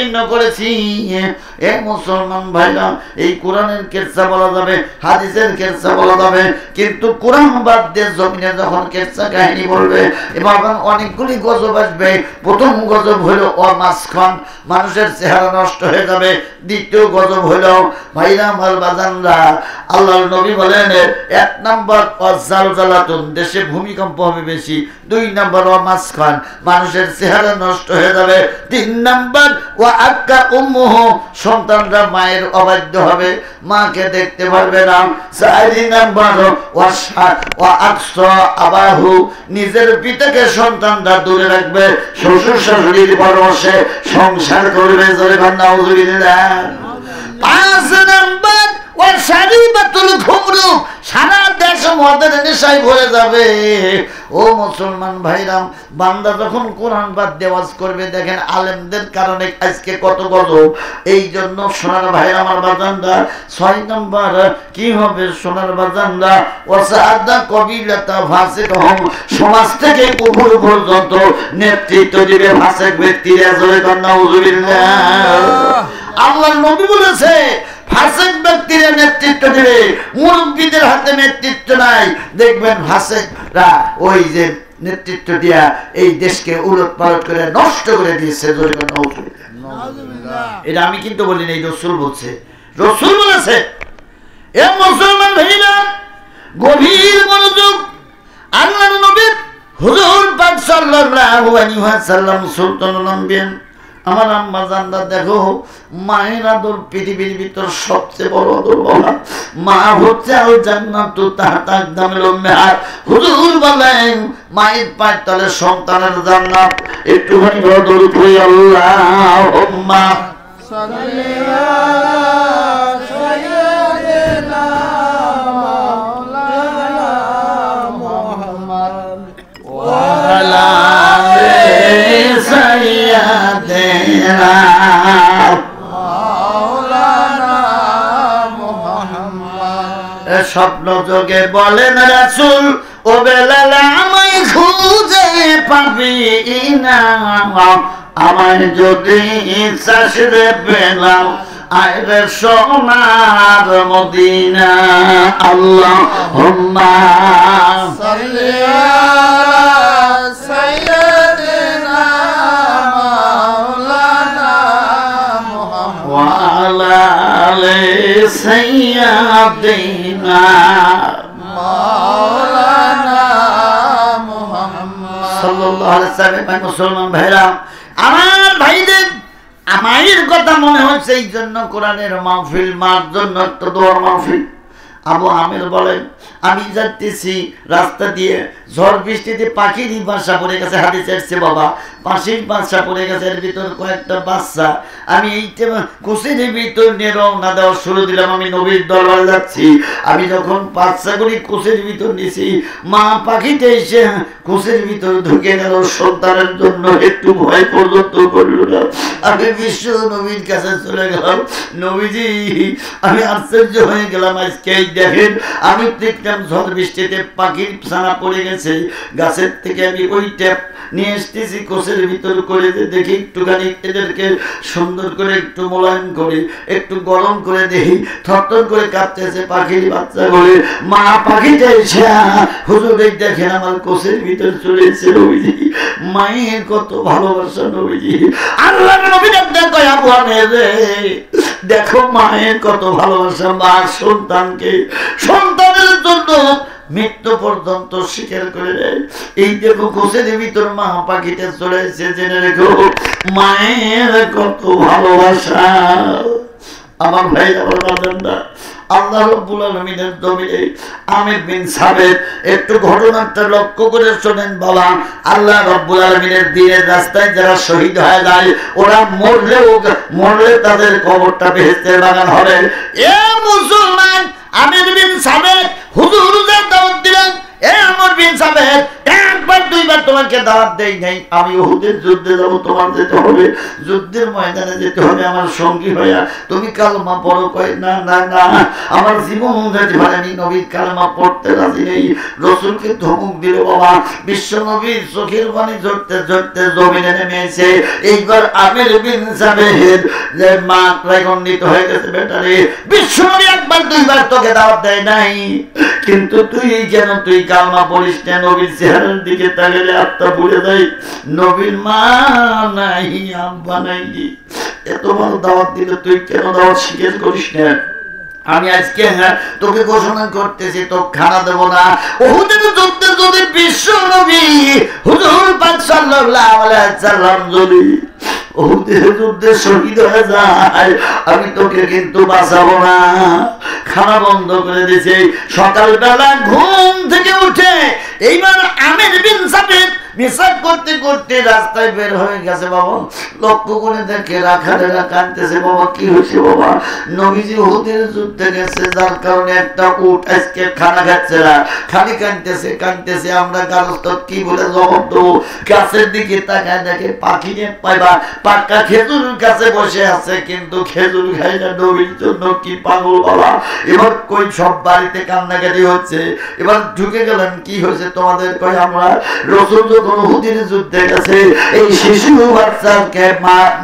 অবতীর্ণ করেছি। এ মুসলমান ভাইরা, এই কোরআনের কেচ্ছা বলা যাবে, হাদিসের কেচ্ছা বলা যাবে, কিন্তু কোরআন বাদ দিয়ে জমিনে যখন কেচ্ছা কাহিনী বলবে এবার অনেকগুলি গজব আসবে। প্রথম গজব হলো অমাসখান, মানুষের চেহারা নষ্ট হয়ে যাবে। দ্বিতীয় গজব হলো ভাইরা আমার বাজানরা, আল্লাহর নবী বলেন 1 নাম্বার অজালজালাতুন, দেশে ভূমিকম্প হবে বেশি। 2 নাম্বার অমাসখান, মানুষের চেহারা নষ্ট হয়ে যাবে। 3 নাম্বার ওয়া আক্কা উম্মুহু, সন্তানরা মায়ের অবাধ্য হবে, মাকে দেখতে পারবে না। 4 নাম্বার ওয়া আকসা আবাহু, নিজের পিতাকে সন্তানরা দূরে রাখবে, শ্বশুর শাশুড়ির পরামর্শে সংসার করবে। জোরে বলেন নাউযুবিল্লাহ। 5 নাম্বার ওয়া শারিবাতুল খুমরু, সারা দেশ মদের নেশায় ভরে যাবে। ও মুসলমান ভাইরাম, বান্দা যখন কোরআন বাদ দেওয়াজ করবে, দেখেন আলেমদের কারণে আজকে কত গজব। এই জন্য সোনার ভাইরা আমার বাজানরা, 6 নাম্বার কি হবে সোনার বাজানরা, ওয়াসাদা কবিলাতা ফাসিকহম, সমাজ থেকে কুফর পর্যন্ত নেতৃত্ব দিবে ফাসিক ব্যক্তিরা। জোরে বলেন নাউযুবিল্লাহ। আল্লাহর নবী বলেছে ফাসিক ব্যক্তিরা নেতৃত্ব দেবে, মুরব্বীদের হাতে নেতৃত্ব নাই। দেখবেন ফাসিকরা ওই যে নেতৃত্ব দিয়া এই দেশকে উলট পালট করে নষ্ট করে দিয়েছে। এটা আমি কিন্তু বলি না, রাসূল বলছে, রাসূল বলেছে। এ মুসলমান ভাইরা, গভীর মনোযোগ। আল্লাহর নবী হুজুর পাক সাল্লাল্লাহু আলাইহি ওয়াসাল্লাম সুলতানুল আম্বিয়া, আমার আম্মা জানদা, দেখো মায়ের আদর পৃথিবীর ভিতর সবচেয়ে বড় আদর। বাবা, মা হচ্ছে আল জান্নাতু তাহতা আকদামিল উম্মাহাত। হুজুর বলেন মায়ের পায়ের তলে সন্তানের জান্নাত। একটুখানি বদল কই, আল্লাহুম্মা সাল্লি আলা সাইয়্যিদিনা মাওলানা মুহাম্মদ ওয়া আলা সাইয়্যিদিনা মাওলানা মুহাম্মদ। স্বপ্ন যোগে বলেন রাসূল, ও বেলাল আমায় খুঁজে পাবি না, আমায় যদি চাষরে পেলাম আইরে সোনার মদিনা। আল্লাহুম্মা সাল্লি আলা সাইয়্যিদিনা মাওলানা মুহাম্মদ ওয়া আলা আলি সাইয়্যিদিনা মাওলানা মুহাম্মদ সাল্লাল্লাহু আলাইহি ওয়াসাল্লাম। মুসলমান ভাইরা আমার, ভাইদের আমার কথা মনে হচ্ছে এই জন্য কোরআনের মাহফিল, মার জন্য একটা দোয়ার মাহফিল। আবু আমির বলেন, আমি যাচ্ছি রাস্তা দিয়ে, ঝড় বৃষ্টিতে পাখিরই বাসা পড়ে গেছে, হাদিসে আসছে বাবা, পাখির বাসা পড়ে গেছে, এর ভিতর কয়েকটা বাচ্চা। আমি এইটা কুশির ভিতর নিয়ে রওনা দেওয়া শুরু দিলাম, আমি নবীর দরবারে যাচ্ছি। আমি যখন বাচ্চাগুলি কুশির ভিতর নিছি, মা পাখিটা এসে কুশির ভিতর ঢুকে গেল, সন্তানের জন্য একটু ভয় পর্যন্ত করল না। আমি বিশ্ব নবীর কাছে চলে গেলাম, নবীজি আমি আশ্চর্য হয়ে গেলাম, আজকে দেখেন আমি দেখলাম ঝড় বৃষ্টিতে পাখির ছানা পড়ে গেছে, গাছের থেকে আমি ওই ট্যাপ নিয়ে এসতেছি, কোষের ভিতর করে দেখি একটুখানি এদেরকে সুন্দর করে একটু মোলায়েম করে একটু গরম করে দেখি, থরথর করে কাঁপতেছে পাখির বাচ্চা বলে। মা পাখিটা এসে হুজুর দেখেন আমার কোষের ভিতর চলে এসে। নবীজি মায়ের কত ভালোবাসা, নবীজি আল্লাহ নবী দেখো আবু আমির রে, দেখো মায়ের কত ভালোবাসা। মা সন্তানকে সন্তানের জন্য মৃত্যু পর্যন্ত স্বীকার করে দেয়। এই দেখো কোষের ভিতর মা পাখিটা চলে এসে, জেনে রেখো মায়ের কত ভালোবাসা। আমার ভাই, আমার বাজানরা, আল্লাহ রাব্বুল আলামিনের জমিনে আমির বিন সাবেত একটু ঘটনাটা লক্ষ্য করে শোনেন বাবা। আল্লাহ রাব্বুল আলামিনের দ্বীনের রাস্তায় যারা শহীদ হয়ে যায়, ওরা মরলে তাদের কবরটা বেহেশতের বাগান হবে। এ মুসলমান, আমির বিন সাবেত হুজুর দাওয়াত দিলেন, এ আমর বিন সাবেত একবার দুইবার তোমাকে দাওয়াত দেই নাই, আমি উহুদের যুদ্ধে যাব, তোমার যেতে হবে, যুদ্ধের ময়দানে যেতে হবে আমার সঙ্গী হইয়া, তুমি কালমা পড়ো। কয় না না না, আমার জীবন যেতে পারে, আমি নবীর কালমা পড়তে রাজি নেই। রসুলকে ধমক দিল বাবা, বিশ্ব নবীর চোখের পানি ঝরতে ঝরতে জমিনে নেমে এসে এইবার আমির বিন সাবেহের যে মা রাগান্বিত হয়ে গেছে, বেটারে বিশ্ব নবী একবার দুইবার তোকে দাওয়াত দেয় নাই, কিন্তু তুই কেন তুই কালমা পড়িস না? নবীর চেহারার দিকে তাকালে আত্মা ভুলে যায়, নবীর মা নাই আব্বা নাই, এত বড় দাওয়াত দিলে তুই কেন দাওয়াত স্বীকার করিস না? আমি আজকে তোকে ঘোষণা করতেছি, তো খানা দেব না। ওহুদের যুদ্ধে যদি বিশ্ব নবী হুজুর পাক সাল্লাল্লাহু আলাইহি ওয়াসাল্লাম যদি ওহুদের যুদ্ধে শহীদ হয়ে যায়, আমি তোকে কিন্তু বাঁচাবো না। খানা বন্ধ করে দিয়েছে। সকালবেলা ঘুম থেকে উঠে এইবার আমির বিন সাবিত মিসাক করতে করতে রাস্তায় বের হয়ে গেছে। বাবা লক্ষ্য করে দেখে রাখালেরা কাঁদতেছে। বাবা কি হয়েছে? বাবা নবীজি উহুদের যুদ্ধে গেছে, যার কারণে একটা উট আজকে খানা খাচ্ছে না, খালি কাঁদতেছে কাঁদতেছে। আমরা গারস্থ কি বলে জবাব দেবো? গাছের দিকে তাকায় দেখে পাখি নিয়ে পাইবা পাক্কা খেজুর কাছে বসে আছে, কিন্তু খেজুর খাই না। নবীর জন্য কি পাগল বাবা। এবার কই সব বাড়িতে কান্নাকাটি হচ্ছে। এবার ঢুকে গেলেন, কি হয়েছে তোমাদের? কই আমরা রসুল যখন উহুদের যুদ্ধে গেছে, এই শিশু বাচ্চাকে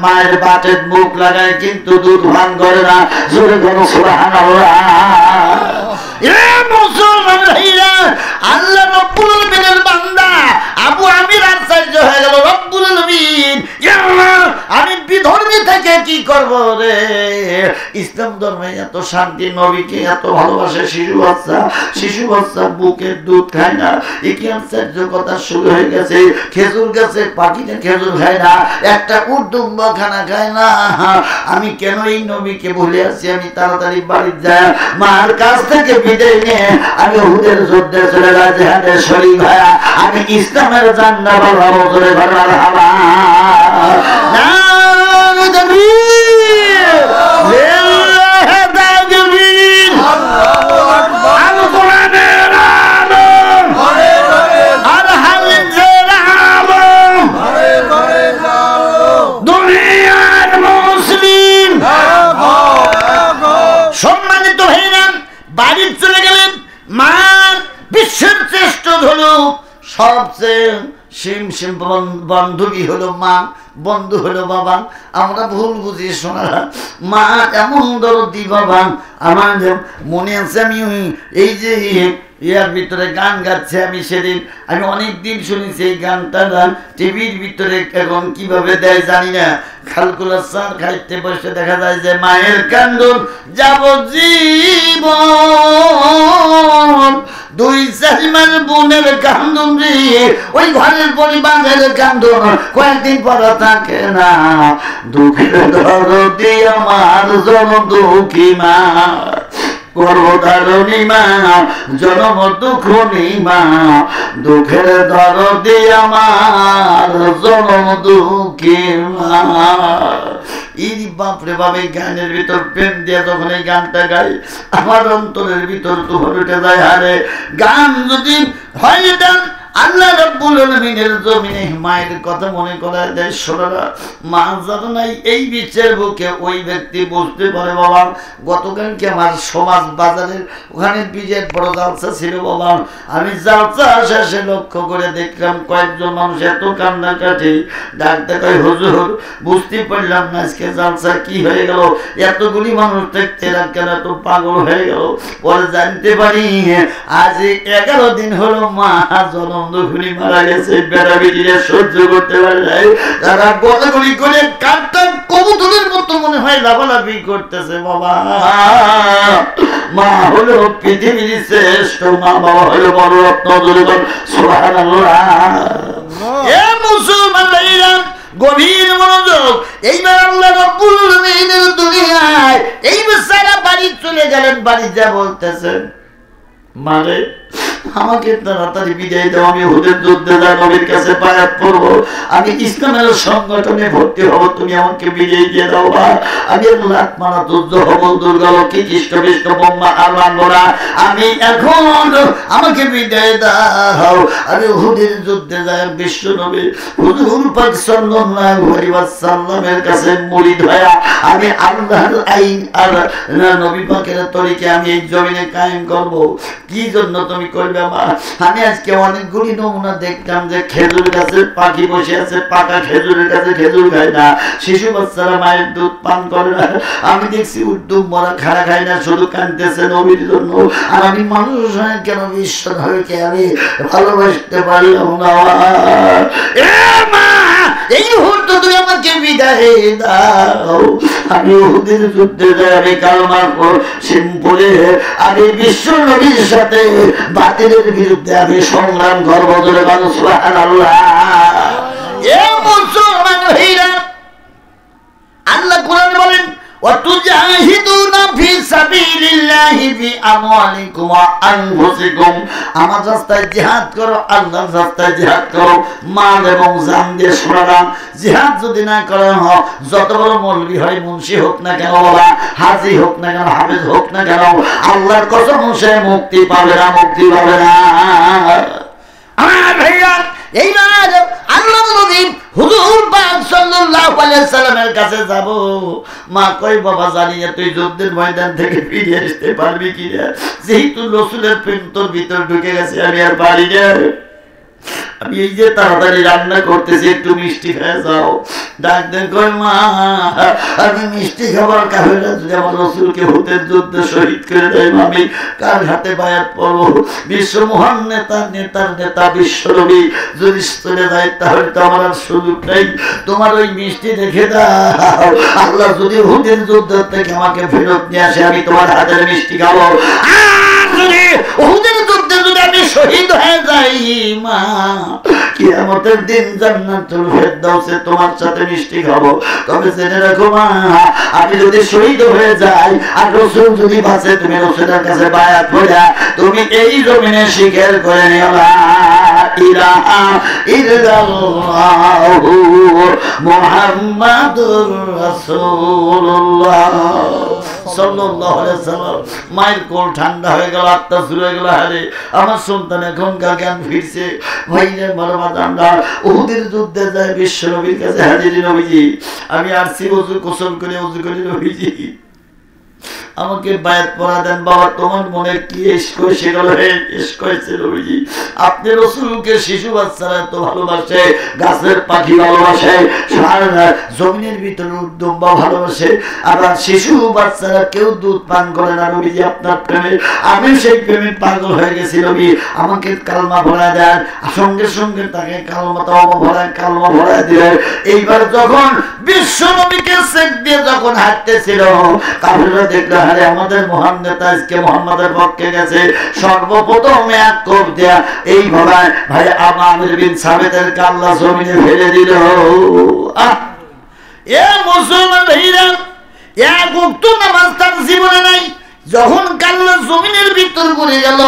মায়ের বাটের মুখ লাগায়, কিন্তু দুধ ভান করে না। জোরে কোনো সুবহানাল্লাহ। মুসলমান ভাইরা, আল্লাহ রব্বুল আলামিনের বান্দা আবু আমির আশ্চর্য হয়ে গেল। রব্বুল আলামিন, আমি বিধর্মী থেকে কি করব রে? ইসলাম ধর্মে এত শান্তি, নবীকে এত ভালোবাসে, শিশু বাচ্চা বুকের দুধ খায় না। এ কি আশ্চর্য কথা শুরু হয়ে গেছে। খেজুর গাছে পাখিটা খেজুর খায় না, একটা উর্দুম্বা খানা খায় না। আমি কেন এই নবীকে ভুলে আসছি? আমি তাড়াতাড়ি বাড়ি যাই, মার কাছ থেকে বিদায় নিয়ে আমি উহুদের যুদ্ধে চলে যাই। জিহাদের শরীক ভাইয়া, আমি ইসলামের জান্নাত বাবা করে ঘর হাবা না সবচেয়ে বান্ধবী হলো মা, বন্ধু হলো বাবা। আমরা ভুল বুঝি শোনা, মা এমন দরদি বাবা। আমার মনে আছে, আমি এই যে ইয়ার ভিতরে গান গাচ্ছে, আমি সেদিন আমি অনেকদিন শুনেছি এই গানটা। টিভির ভিতরে এখন কিভাবে দেয় জানি না। খালকুলার সার খাইতে বসে দেখা যায় যে মায়ের কান্দন যাবজ্জীবন, দুই চারিমার বোনের কান্দন রে, ওই ঘরের পরিবারের কান্দন কয়েকদিন পর থাকে না। দুঃখের দরদি আমার জন দুঃখী মা, গর্ভধারণী মা, জনম দুঃখী মা, দুঃখের দরদি আমার জনম দুঃখী মা। এই বাপরে বাপ, এই গানের ভিতর প্রেম দিয়ে যখন এই গানটা গাই, আমার অন্তরের ভিতর তুফান উঠে যায়। আরে গান যদি হয় এটা আল্লাহ রাব্বুল আলামিনের জমিনে মায়ের কথা মনে করায় দেয়। সোনারা, মা জানো নাই এই বিশ্বের বুকে ওই ব্যক্তি বুঝতে পারে। বাবা গতকালকে আমার সমাজ বাজারের ওখানে বিজের বড় জালসা ছিল বাবা। আমি জালসা শেষে লক্ষ্য করে দেখলাম কয়েকজন মানুষ এত কান্নাকাটি। ডাক্তার কয়, হুজুর বুঝতে পারলাম না আজকে জালসা কি হয়ে গেল, এতগুলি মানুষ দেখতে কেন এত পাগল হয়ে গেল। পরে জানতে পারি আজ 11 দিন হলো মা জন্ম দুঃখী মারা গেছে। বেড়া বেটিরা সহ্য করতে পারে নাই, তারা গলাগলি করে কাঁদটা কবুতরের মতো মনে হয় লাফালাফি করতেছে। বাবা মা হলো পৃথিবীর শ্রেষ্ঠ, মা বাবা হলো বড় রত্ন। সুবহানাল্লাহ। এ মুসলমান ভাইরা, গভীর মনোযোগ। এইবার আল্লাহ রাব্বুল আলামিনের দুনিয়ায় এই বেচারা বাড়ি চলে গেলেন। বাড়ি যা বলতেছেন, মারে আমাকে তাড়াতাড়ি বিদায় দাও, আমি উহুদের যুদ্ধে যাই, নবীর কাছে বায়াত করব, আমি ইসলামের সংগঠনে ভর্তি হব, তুমি আমাকে বিদায় দিয়ে দাও। আমি লাত মারা যুদ্ধ হব, দুর্গালক্ষ্মী কৃষ্ণ বিষ্ণ ব্রহ্মা আর মানব না, আমি এখন আমাকে বিদায় দাও। আমি উহুদের যুদ্ধে যাই, বিশ্ব নবী হুজুর পাক সাল্লাল্লাহু আলাইহি ওয়াসাল্লামের কাছে মুরিদ হয়া আমি আল্লাহর আইন আর নবী পাকের তরিকে আমি এই জমিনে কায়েম করব। কি জন্য তুমি করবে মা? আমি আজকে অনেকগুলি নমুনা দেখলাম যে খেজুর গাছের পাখি বসে আছে, পাকা খেজুরের কাছে খেজুর খায় না, শিশু বাচ্চারা মায়ের দুধ পান করে না। আমি দেখছি উদ্যোগ মরা খাড়া খায় না, শুধু কাঁদতেছে নবীর জন্য। আর আমি মানুষ হয় কেন বিশ্ব ধরকে আমি ভালোবাসতে পারলাম না। এই মুহূর্ত তুমি আমাকে বিদায় দাও, আমি উহুদের যুদ্ধে যাই, আমি কালমা পড়ে আমি বিশ্ব নবীর সাথে বাতিলের বিরুদ্ধে আমি সংগ্রাম করব। ধরে মানুষ সুবহানাল্লাহ। এ মুসলমান ভাইরা, আল্লাহ কোরআন বলেন ওয়াতুজাহিদুনা ফি সাবিলিল্লাহি বিআমওয়ালিকুম ওয়া আনফুসিকুম, আমার রাস্তায় জিহাদ করো, আল্লাহর রাস্তায় জিহাদ করো, মাল এবং জান দিয়ে। শোনালাম জিহাদ যদি না করো, যত বড় মৌলবি হয়, মুন্সি হোক না কেন, বাবা হাজি হোক না কেন, হাফেজ হোক না কেন, আল্লাহর কসম সে মুক্তি পাবে না, মুক্তি পাবে না। আমার ভাইয়া, এইবার আল্লাহ নবী হুজুর পাক সাল্লাল্লাহু আলাইহি সাল্লামের কাছে যাব। মা কই বাবা জানি না তুই যুদ্ধের ময়দান থেকে ফিরে আসতে পারবি কিনা, যেহেতু রাসূলের প্রেম তোর ভিতর ঢুকে গেছে, আমি আর পারি না। আমি এই যে তাড়াতাড়ি রান্না করতেছি, একটু মিষ্টি খেয়ে যাও। ডাক দেন কই মা, আমি মিষ্টি খাবার কাফেররা যদি আমার রাসূলকে উহুদের যুদ্ধে শহীদ করে দেয়, আমি কার হাতে বায়াত পড়ব? বিশ্ব মহান নেতার নেতা বিশ্ব নবী যদি চলে যায়, তাহলে তো আমার আর সুযোগ নেই। তোমার ওই মিষ্টি রেখে দাও, আল্লাহ যদি উহুদের যুদ্ধ থেকে আমাকে ফেরত নিয়ে আসে, আমি তোমার হাতের মিষ্টি খাবো। উহুদের যুদ্ধে যদি আমি শহীদ হয়ে যাই মা, কিয়ামতের দিন জান্নাতুল ফেরদাউসে তোমার সাথে মিষ্টি খাবো। তবে জেনে রাখো মা, আমি যদি শহীদ হয়ে যাই আর রাসূল যদি বাঁচে, তুমি রাসূলের কাছে বায়াত হইয়া তুমি এই জমিনে স্বীকার করে নিও লা ইলাহা ইল্লাল্লাহু মুহাম্মাদুর রাসূলুল্লাহ সাল্লাল্লাহু আলাইহি ওয়াসাল্লাম। মায়ের কোল ঠান্ডা হয়ে গেল, আত্মা শুরু হয়ে গেল, আরে আমার সন্তান এখনকার জ্ঞান ফিরছে। ভাইরে মারমা জানলা উহুদের যুদ্ধে যায়, বিশ্ব নবীর কাছে হাজির। নবীজি আমি আসছি ওযু গোসল করে, ওযু করে নবীজি আমাকে বায়াত পড়া দেন। বাবা তোমার মনে কি ইশক সেগুলো ইশক হয়েছে নবীজি। আপনি রাসূলকে শিশু বাচ্চারা এত ভালোবাসে, গাছের পাখি ভালোবাসে, জমিনের ভিতরে দুম্বা ভালোবাসে, আবার শিশু বাচ্চারা কেউ দুধ পান করে না নবীজি আপনার প্রেমে। আমি সেই প্রেমে পাগল হয়ে গেছি নবী, আমাকে কালমা ভরা দেন। সঙ্গে সঙ্গে তাকে কালমা ভরায় দিলেন। এইবার যখন বিশ্ব নবীকে চেক দিয়ে যখন হাঁটতেছিল, কাফেররা দেখলো আরে আমাদের মহান নেতা আজকে মুহাম্মাদের পক্ষে গেছে। সর্বপ্রথম এক কোপ দেয়া এই ভাই আমির বিন সাবিতের আল্লাহ জমিনে ফেলে দিল। এ মুসলমান ভাইরা, এক ওয়াক্ত নামাজ তার জীবনে নাই, যখন কাল্লা জমিনের ভিতর পড়ে গেল,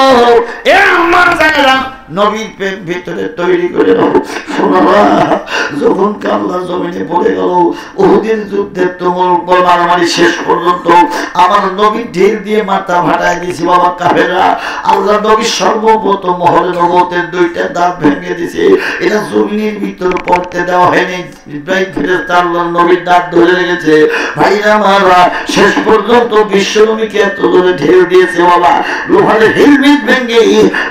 এ আমার জানেরা নবীর প্রেম ভিতরে তৈরি করে নাও। শোনা, যখন কাল্লা জমিনে পড়ে গেল, উহুদের যুদ্ধের তুমুল মারামারি শেষ পর্যন্ত আমার নবী ঢের দিয়ে মাথা ফাটাই দিয়েছে। বাবা কাফেররা, আল্লাহ নবী সর্বপ্রথম মহলে নবুয়তের দুইটা দাঁত ভেঙে দিয়েছে। এটা জমিনের ভিতর পড়তে দেওয়া হয়নি, ইব্রাহিম ফেরেশতা আল্লাহর নবীর দাঁত ধরে রেখেছে। ভাইরা আমারা, শেষ পর্যন্ত বিশ্ব নবীকে এত জোরে ঢের দিয়েছে বাবা, লোহার হেলমেট ভেঙে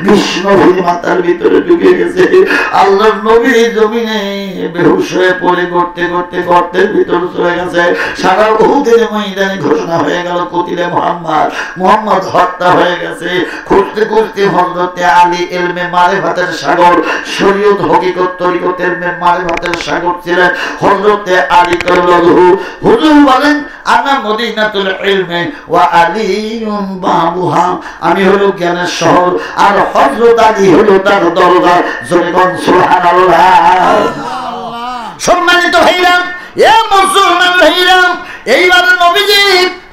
বিশ্ব নবীর মাথার ভিতরে ঢুকে গেছে। আল্লাহর নবী জমিনে বেহুশ হয়ে পড়ে করতে করতে গর্তের ভিতরে চলে গেছে। সারা উহুদের ময়দানে ঘোষণা হয়ে গেল কতিলে মুহাম্মদ হত্যা হয়ে গেছে। খুঁজতে খুঁজতে হযরতে আলী ইলমে মারিফাতের সাগর, শরীয়ত হকিকত তরিকতের মারিফাতের সাগর ছিলেন হযরতে আলী কাল্লাহু। হুজুর বলেন আনা মদিনাতুল ইলমি ওয়া আলিয়ুন বাবুহা, আমি হলো জ্ঞানের শহর আর হযরত আলী হলো তার দরজা। জোরে বলুন সুবহানাল্লাহ। সম্মানিত ভাইরা, এ মুসলমান ভাইরা, এইবার নবীজি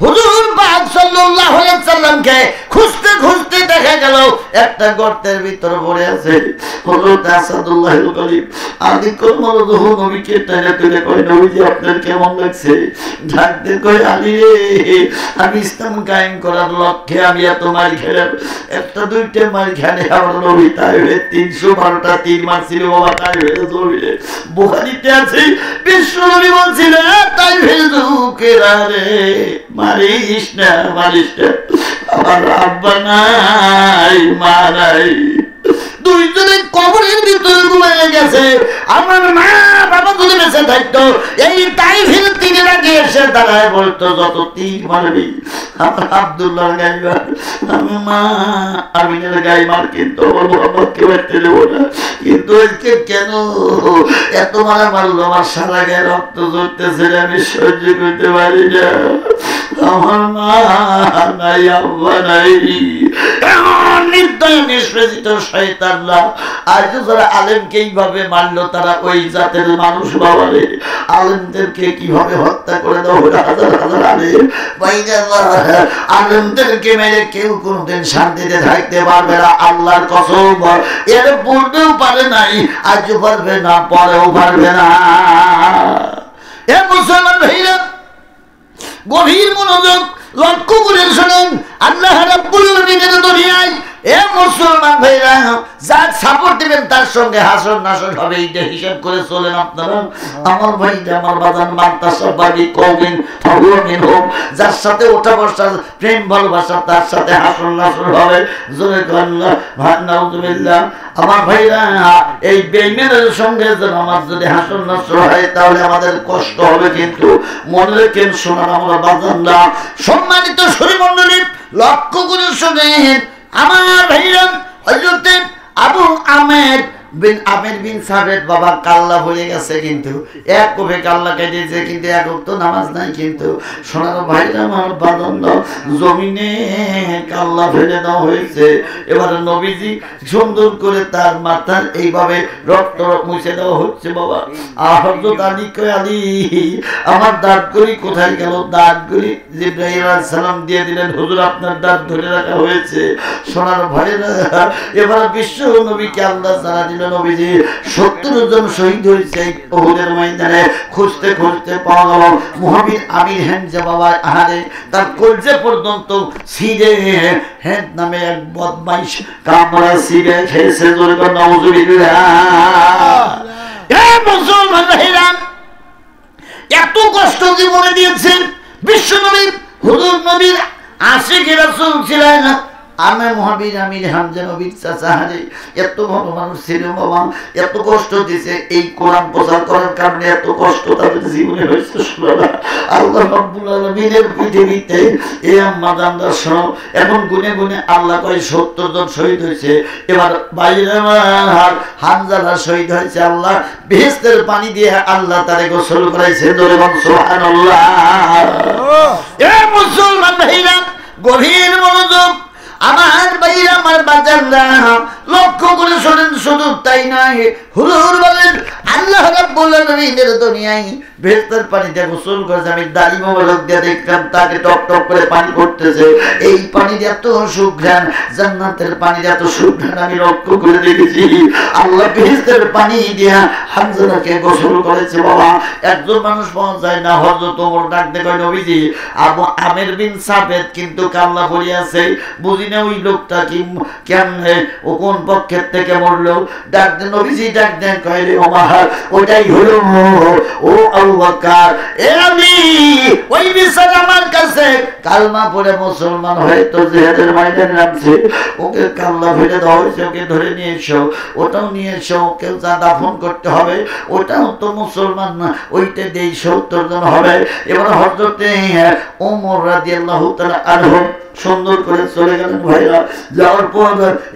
হুজুর পাক সাল্লাল্লাহু আলাইহি সাল্লামকে খুঁজতে খুঁজতে দেখা গেল একটা গর্তের ভিতর পড়ে আছে। হযরত আসাদুল্লাহুল গলিব আদি কলমরদহ নবীকে টেনে তুলে কয়, নবীজি আপনার কেমন লাগছে? ডাকতে কয়, আলী রে, আমি ইসলাম কায়েম করার লক্ষ্যে আমি এত মার খেলাম, একটা দুইটা মার খেলে আমার নবী তাই 312টা তীর মারছিল বাবা, তাই জমিনে বুখারীতে আছে বিশ্ব নবী বলছিল, তাই ভেজুকেরা রে মারিস না মারিস না, আমার আব্বা নাই মা নাই, দুইজনে কবরের ভিতরে ঘুমিয়ে গেছে। আমার মা বাবা যদি বেঁচে থাকতো এই তাইফের তীরের আগে এসে দাঁড়ায় বলতো, যত তীর মারবি আমার আব্দুল্লাহর গায়ে মার, আমি মা আমিনের গায়ে মার, কিন্তু আমার মোহাম্মদকে মারতে দেবো না। কিন্তু আজকে কেন এত মারা মারলো? আমার সারা গায়ে রক্ত ঝরতেছে, আমি সহ্য করতে পারি না। আমার মা নাই আব্বা নাই। এমন নির্দয় নিষ্পেষিত শয়তানরা আজ যারা আলেমকে এইভাবে মারলো, তারা ওই জাতের মানুষ। বাবারে, আলেমদেরকে কিভাবে হত্যা করে দাও, হাজার হাজার আলেম আলেমদেরকে মেরে কেউ কোনদিন শান্তিতে থাকতে পারবে না। আল্লাহর কসম, এর পূর্বেও পারে নাই, আজও পারবে না, পরেও পারবে না। এ মুসলমান ভাইরা, গভীর মনোযোগ লক্ষ্য করে শোনেন। আল্লাহ রাব্বুল আলামিনের দুনিয়ায় এ মুসলমান ভাইরা যার সাপোর্ট দিবেন তার সঙ্গে হাসর নাসর হবে, এইটা হিসাব করে চলেন আপনারা। আমার ভাইরা, আমার বাজান মাদ্রাসা বাড়ি কওমিন ফাহুমিন হোম, যার সাথে ওঠা বসা প্রেম ভালোবাসা তার সাথে হাসর নাসর হবে। জোরে আল্লাহ নাউযুবিল্লাহ। আমার ভাইরা, এই বেঈমানের সঙ্গে যেন আমার যদি হাসর নাসর হয় তাহলে আমাদের কষ্ট হবে, কিন্তু মনে রেখেন সোনার আমার বাজানরা, সম্মানিত শরীমণ্ডলী লক্ষ্য করে শোনেন। আমার ভাইরা, হযরত আবু আমের বিন সাবেদ বাবা কাল্লা হয়ে গেছে, কিন্তু এক কোপে কাল্লা কেটেছে, কিন্তু এক ওয়াক্ত নামাজ নাই। কিন্তু সোনার ভাইরা, আমার বাদন্দ জমিনে কাল্লা ফেলে দেওয়া হয়েছে। এবার নবীজি সুন্দর করে তার মাথার এইভাবে রক্ত মুছে দেওয়া হচ্ছে বাবা। আর হযরত আলী কয়, আলী আমার দাঁতগুলি কোথায় গেল? দাঁতগুলি জিবরাইল আলাইহিস সালাম দিয়ে দিলেন, হুজুর আপনার দাঁত ধরে রাখা হয়েছে। সোনার ভাইরা, এবার বিশ্ব নবীকে আল্লাহ জানা দিল, নবীজি 70 জন শহীদ হয়েছে উহুদের ময়দানে। খুঁজতে খুঁজতে পাওয়া গেল মুহাম্মদ আমির হেনজা বাবা, আহারে তার কলজে পর্যন্ত ছিঁড়ে হেদ নামে এক বদমাইশ কামড়া ছিঁড়ে খেয়েছে। জোরে করে নাউযুবিল্লাহ। এ মুসলমান ভাইরা, এত কষ্ট জীবনে দিয়েছেন বিশ্ব নবী, হুজুর নবীর আশিক রাসূল ছিলেন। আমি মহাবীর আমির হামজা নবীর চাচা, হারে এত ভালো মানুষ ছিল বাবা, এত কষ্ট দিয়েছে এই কোরআন প্রচার করার কারণে, এত কষ্ট তাদের জীবনে হয়েছে। আল্লাহ রাব্বুল আলামিনের পৃথিবীতে এ আম্মা জানরা শোনো, এখন গুনে গুনে আল্লাহ কয় 70 জন শহীদ হয়েছে। এবার বাইরে হামজারা শহীদ হয়েছে, আল্লাহ বেহেশতের পানি দিয়ে আল্লাহ তারে গোসল করাইছে। ধরে বল সুবহানাল্লাহ। এ মুসলমান ভাইরা, গভীর মনোযোগ। আমার ভাইরা, আমার বাজাররা লক্ষ্য করে শোনেন। শুধু তাই নয়, হুজুর বলেন আল্লাহ রাব্বুল আলামিনের দুনিয়ায় বেহেশতের পানিতে গোসল করেছে। আমি দাড়ি মোবারক দিয়ে দেখলাম তাকে টপ টপ করে পানি পড়তেছে। এই পানির এত সুঘ্রাণ, জান্নাতের পানির এত সুঘ্রাণ আমি লক্ষ্য করে দেখেছি। আল্লাহ বেহেশতের পানি দিয়ে হামজাকে গোসল করেছে বাবা। একজন মানুষ পাওয়া যায় না। হযরত ওমর ডাক দিয়ে কয়, নবীজি আবু আমের বিন সাবেদ কিন্তু কাল্লা পড়ে আছে, বুঝি না ওই লোকটা কি কেমনে, ও কোন পক্ষের থেকে মরলো। ডাক দেন নবীজি, ডাক দেন কয়, রে ওমর, ওটাই হলো ও আবু বকর। এ আমি ওই বিচার আমার কাছে কালমা পড়ে মুসলমান হয়তো জিহাদের ময়দানে নামছে, ওকে কাল্লা ফেলে দেওয়া হয়েছে, ওকে ধরে নিয়ে এসো, ওটাও নিয়ে এসো, ওকে যা দাফন করতে হবে ওটাও তো মুসলমান না, ওইটা দিয়ে 70 জন হবে। এবার হযরতে ওমর রাদিয়াল্লাহু তাআলা আনহু সুন্দর করে চলে গেলেন ভাইরা। যাওয়ার পর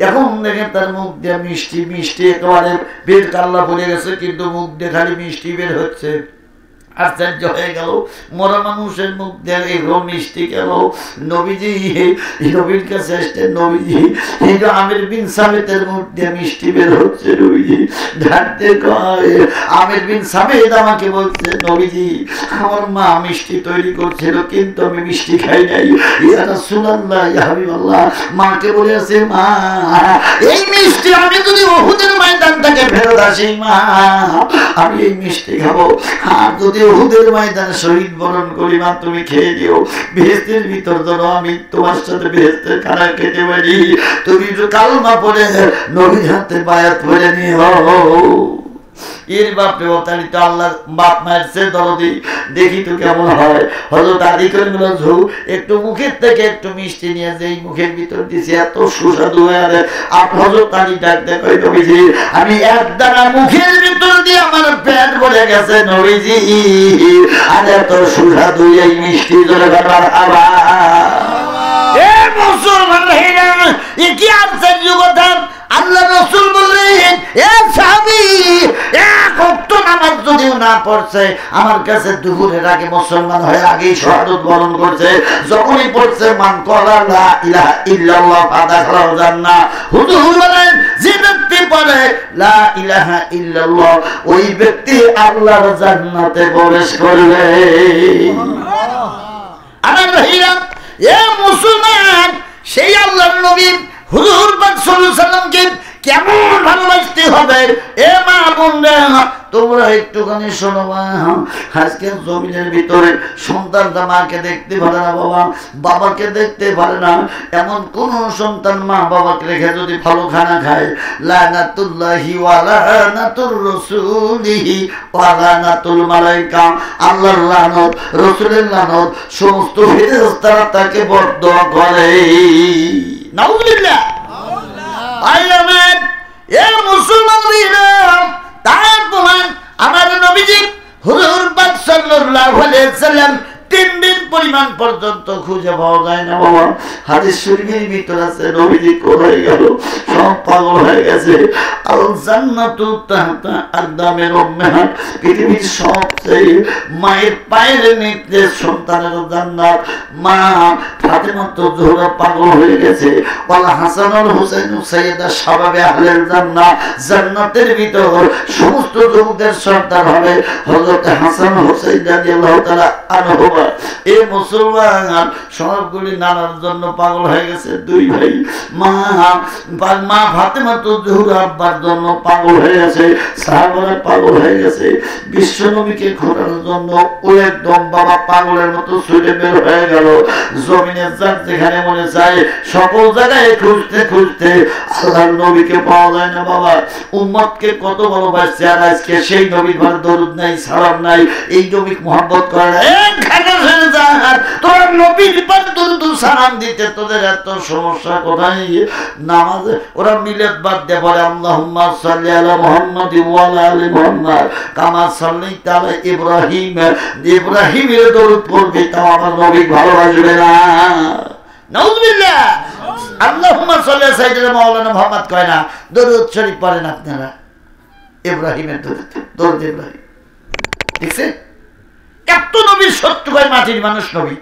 এখন দেখেন তার মুখ দিয়ে মিষ্টি মিষ্টি, একেবারে পেট কাল্লা পড়ে গেছে, কিন্তু মুখ দিয়ে খালি মিষ্টি বের হচ্ছে। আশ্চর্য হয়ে গেল, মরা মানুষের মুখ দিয়ে এগুলো মিষ্টি গেল। নবীজি নবীর কাছে আসতেন, নবীজি এই যে আমির বিন সামেতের মুখ দিয়ে মিষ্টি বের হচ্ছে। নবীজি ঢাকতে কয়, আমির বিন সামেত আমাকে বলছে, নবীজি আমার মা মিষ্টি তৈরি করছিল কিন্তু আমি মিষ্টি খাই নাই। ইয়া রাসূলুল্লাহ, ইয়া হাবিবাল্লাহ, মাকে বলেছে, মা এই মিষ্টি আমি যদি উহুদের ময়দান থেকে ফেরত আসি, মা আমি এই মিষ্টি খাবো। আর যদি উহুদের ময়দানে শহীদ বরণ করি, মা তুমি খেয়ে দিও, বেহেশতের ভিতর ধরো আমি তোমার সাথে বেহেশতের খানা খেতে পারি। তুমি তো কালমা পড়ে নবীর হাতে বায়াত করে নিও। এর বাপরে অতারিত আল্লাহর বাপ মায়ের সে দরদি, দেখি তো কেমন হয়। হযরত আলী করিমুল্লাহ ঝু একটু মুখের থেকে একটু মিষ্টি নিয়ে যেই মুখের ভিতর দিয়েছে এত সুস্বাদু হয়ে গেছে। হযরত আলী ডাকতে কই, নবীজি আমি এক দানা মুখের ভিতর দিয়ে আমার পেট ভরে গেছে নবীজি, আর এত সুস্বাদু এই মিষ্টি জোরে মারহাবা। এ মুসলমান ভাইরা, এ কি আশ্চর্য কথা! আল্লাহ রাসূল বললেন, এ সাহাবী এক ওয়াক্ত নামাজ যদিও না পড়ছে, আমার কাছে দুপুরের আগে মুসলমান হয়ে আগেই শাহাদাত বরণ করছে, যখনই পড়ছে মান ক্বালা লা ইলাহা ইল্লাল্লাহ ফাদাখালাল জান্নাহ। হুজুর বলেন, যে ব্যক্তি পড়ে লা ইলাহা ইল্লাল্লাহ ওই ব্যক্তি আল্লাহর জান্নাতে প্রবেশ করবে। আমার ভাইরা, এ মুসলমান, সেই আল্লাহর নবী হুজুর পাক সাল্লাল্লাহু আলাইহি ওয়াসাল্লামকে কেমন ভালোবাসতে হবে। এ মা বোনরা, তোমরা একটুখানি শোনো। আজকে জমিনের ভিতরে সন্তানটা মাকে দেখতে পারে না, বাবাকে দেখতে পারে না, এমন কোন সন্তান মা বাবাকে রেখে যদি ভালো খানা খায়, লানাতুল্লাহি ওয়া লানাতুর রাসূলিহি ওয়া লানাতুল মালায়েকা, আল্লাহর লানত, রাসূলের লানত, সমস্ত ফেরেশতারা তাকে বরদোয়া করে। নাউযুবিল্লাহ। এ মুসলমান, তার প্রমাণ আমার নবীজি হুজুর পাক সাল্লাল্লাহু আলাইহি ওয়াসাল্লাম 3 দিন পরিমাণ পর্যন্ত খুঁজে পাওয়া যায় না। বাবা হাদিস শরীফের ভিতর আছে, নবীজি কোথায় গেল, সব পাগল হয়ে গেছে। আল জান্নাতু তাহতা আকদামের উম্মাহাত, পৃথিবীর সবচেয়ে মায়ের পায়ের নিচে সন্তানের জান্নাত। মা ফাতেমা তো জোহরা পাগল হয়ে গেছে। ওয়াল হাসানুল হুসাইন সাইয়্যিদা শাবাবে আহলিল জান্নাহ, জান্নাতের ভিতর সমস্ত যুবকদের সর্দার হবে হযরত হাসান হুসাইন রাদিয়াল্লাহু তাআলা আনহুমা। এ মুসলমান, সবগুলি নানার জন্য পাগল হয়ে গেছে। দুই ভাই, মা ফাতেমা তো জোহরা আব্বার জন্য পাগল হয়ে গেছে, সাহাবারা পাগল হয়ে গেছে। বিশ্ব নবীকে খোঁজার জন্য ও একদম বাবা পাগলের মতো ছুটে বের হয়ে গেল। জমিনে যার যেখানে মনে চায় সকল জায়গায় খুঁজতে খুঁজতে আল্লাহর নবীকে পাওয়া যায় না। বাবা উম্মতকে কত ভালোবাসছে, আর আজকে সেই নবীর ঘরে দরুদ নাই, সালাম নাই, এই নবীকে মুহাব্বত করে না। তোর নবীর পাক দরুদ সালাম দিতে তোদের এত সমস্যা কোথায়? নামাজে ওরা মিলাদ বাদ দিয়ে বলে আল্লাহুম্মা সাল্লি আলা মুহাম্মাদ ওয়া আলা আলি মুহাম্মাদ কামা সাল্লাইতা আলা ইব্রাহিম। ইব্রাহিমের দরুদ পড়বে, তাও আমার নবী ভালোবাসবে না। নাউযুবিল্লাহ। আল্লাহুম্মা সাল্লি আলা সাইয়্যিদিনা মাওলানা মুহাম্মদ কয় না, দরুদ শরীফ পড়েন আপনারা, ইব্রাহিমের দরুদ ইব্রাহিম। দেখছেন এত নবীর সত্য কয় মাটির মানুষ নবী।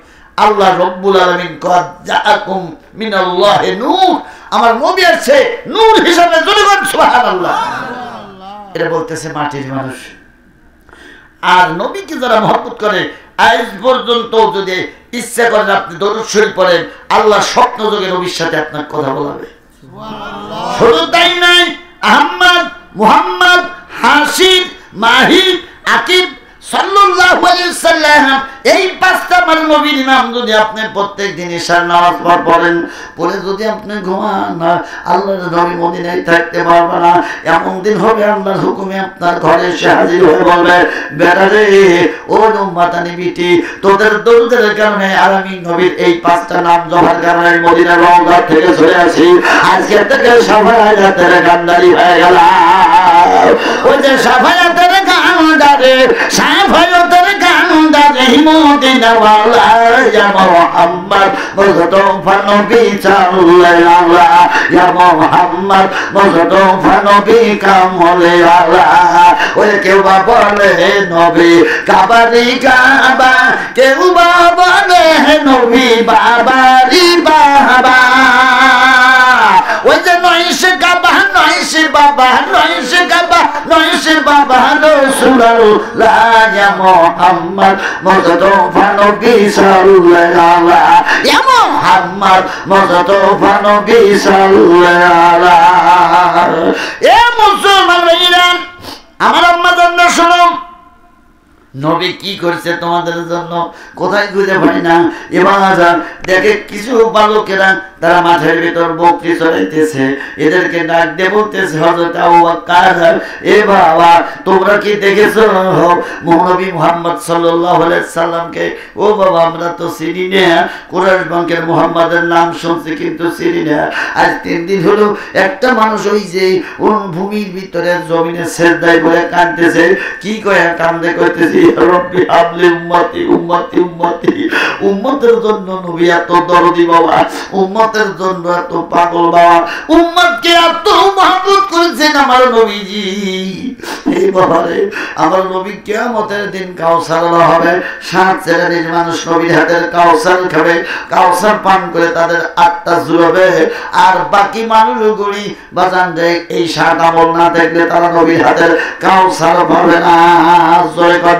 আল্লাহ রব্বুল আলামিন কদ জাআকুম মিনাল্লাহি নূর, আমার নবী আছে নূর হিসাবে। জোরে বলেন সুবহানাল্লাহ। এটা বলতেছে মাটির মানুষ। আর নবীকে যারা মহব্বত করে, আজ পর্যন্ত যদি ইচ্ছা করেন আপনি দরুদ শরীফ পড়েন, আল্লাহ স্বপ্ন যোগে নবীর সাথে আপনার কথা বলাবে। শুধু তাই নাই, আহমদ, মুহাম্মদ, হাসিব, মাহিব, আকিব সাল্লাল্লাহু আলাইহি ওয়াসাল্লাম, এই পাঁচটা আমার নবীর নাম যদি আপনি প্রত্যেক দিন ইশার নামাজ পড়েন, পরে যদি আপনি ঘুমান না, আল্লাহর নবী মদিনায় থাকতে পারবে না। এমন দিন হবে আল্লাহর হুকুমে আপনার ঘরে এসে হাজির হয়ে বলবে, বেটা রে, ও উম্মতানি বিটি, তোদের দরুদের কারণে আর আমি নবীর এই পাঁচটা নাম জপার কারণে মদিনার রওজা থেকে চলে আসি, আজকে থেকে সাফায়াতের কান্দারি হয়ে গেলাম। ওই যে সাফায়াতের কান্দারে, সাফায়াতের কান্দারে মদিনাওয়ালা মোহাম্মদ মুস্তাফা নবী সাল্লাল্লাহু ইয়া মোহাম্মদ মুস্তাফা নবী কামলে আলা ওই কেউ বা বলে নবী কাবারি কাবা কেউ বা বলে নবী বাবারি বাবা ওই যে নয়সে কাবা নয়সে বাবা নয়সে কাবা নয়সে বাবা রাসূলুল্লাহ ইয়া মুহাম্মদ মুস্তাফা নবী সাল্লাল্লাহু ইয়া মুহাম্মদ মুস্তাফা নবী সাল্লাল্লাহু এ মুসলমান ভাইরা আমার আম্মা জাননা শোনো নবী কি করছে তোমাদের জন্য কোথায় খুঁজে পাই না এবার দেখে কিছু বালকেরা তারা মাঠের ভিতর বকরি চড়াইতেছে এদেরকে ডাক দিয়ে বলতেছে হযরত আবু বকর এ বাবা তোমরা কি দেখেছো মহানবী মুহাম্মদ সাল্লাল্লাহু আলাইহি সাল্লামকে ও বাবা আমরা তো চিনি না কুরাইশ বংশের মুহাম্মাদের নাম শুনছি কিন্তু চিনি না আজ 3 দিন হলো একটা মানুষ ওই যে ভূমির ভিতরে জমিনে সেজদায় বলে কাঁদতেছে কি কয় কান্দে কইতেছে রব্বি হাবলি উম্মতি উম্মতি উম্মতি উম্মতের জন্য নবী এত দরদি বাবা উম্মতের জন্য এত পাগল বাবা উম্মতকে এত মহব্বত করেছেন আমার নবীজি এই বাবারে আমার নবী কিয়ামতের দিন কাউসার হবে 7 শ্রেণীর মানুষ নবীর হাতের কাউসার খাবে কাউসার পান করে তাদের আত্মা জুড়বে আর বাকি মানুষগুলি বাজান যায় এই 7 আমল না দেখলে তারা নবীর হাতের কাউসার পাবে না জয় কর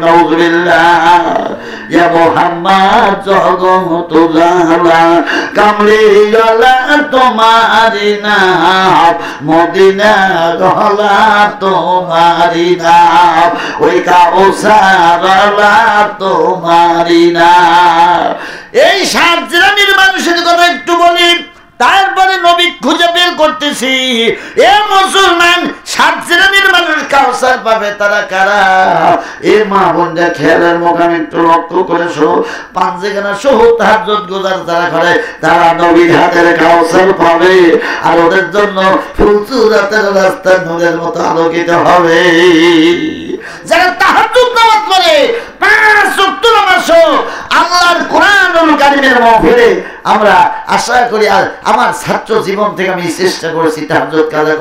ইয়া মুহাম্মদ জগত জালা কামলি গলা তোমারি নাম মদিনা গলা তোমারি নাম ওই কাউসার গলা তোমারি নাম এই 7 শ্রেণীর মানুষের কথা একটু বলি তারপরে নবী খুঁজে বের করতেছি এ মুসলমান 7 শ্রেণীর মানুষ কাউসার পাবে তারা কারা এ মা বোনরা খেয়ালের মোকাম একটু লক্ষ্য করে শো পাঞ্জেখানা সহ তাহাজ্জুদ গুজার যারা করে তারা নবীর হাতের কাউসার পাবে আর ওদের জন্য ফুলসুরাতের রাস্তা নূরের মতো আলোকিত হবে যারা তাহাজ্জুদ নামাজ পড়ে 5 ওয়াক্ত নামাজ আল্লাহর কোরআনুল কারীমের মাহফিলে আমরা আশা করি আমার ছাত্র জীবন থেকে আমি চেষ্টা করেছি তাহাজ্জুদ কাজা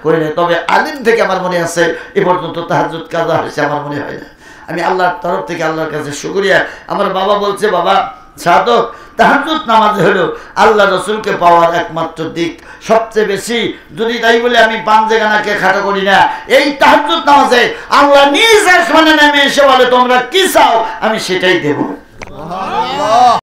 করি না তবে আলিম থেকে আমার মনে আছে এ পর্যন্ত তাহাজ্জুদ কাজা হয়েছে আমার মনে হয় না আমি আল্লাহর তরফ থেকে আল্লাহর কাছে শুকরিয়া আমার বাবা বলছে বাবা সাধক তাহাজ্জুদ নামাজ হলো আল্লাহ রাসূলকে পাওয়ার একমাত্র দিক সবচেয়ে বেশি যদি তাই বলে আমি পাঞ্জেখানাকে খাটো করি না এই তাহাজ্জুদ নামাজে আল্লাহ নিজ আসমানে নেমে এসে বলে তোমরা কি চাও আমি সেটাই দেব সুবহানাল্লাহ।